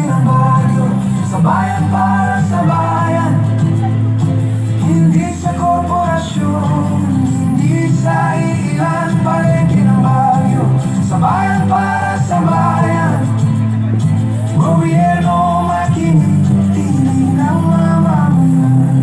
ng bagyo, sa bayan para sa bayan. Hindi sa korporasyon, hindi sa ilan, palengke ng bagyo, sa bayan para sa bayan. Gobyerno makinig, tinig ng mamamayan.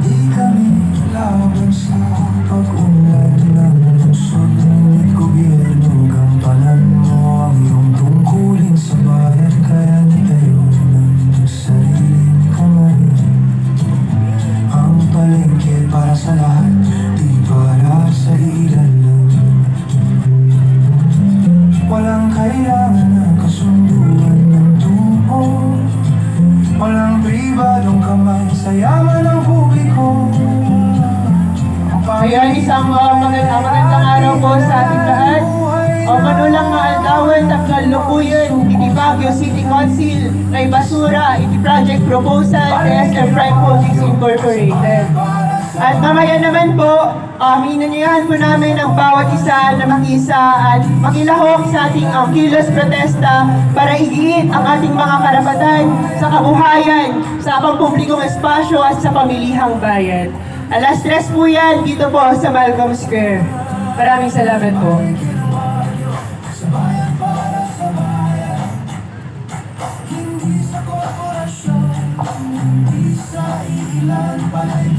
Di kami laban sa pag-unlad ng lungsod, ngunit gobyerno, gampanan mo ang iyong tungkulin sa bayan. Kaya nitayo ng sariling kamay ang palengke para sa lahat, di para sa ilan lang. Walang kailangan ng kasunduan ng tubo, walang pribadong kamay sa yaman ng publiko. Ayan, isang magandang araw po sa ating lahat. Manulang mga aldawan, takal lukuyan, iti Baguio City Council, na basura, iti project proposal, SM Prime Holdings Incorporated. At mamaya naman po, hinanayahan po namin ang bawat isa na makisa at makilahok sa ating kilos protesta para igiit ang ating mga karapatan sa kabuhayan, sa pampublikong espasyo at sa pamilihang bayan. Alas 3 po yan dito po sa Malcolm Square. Maraming salamat po. Hindi sa korporasyon, hindi sa ilan, palay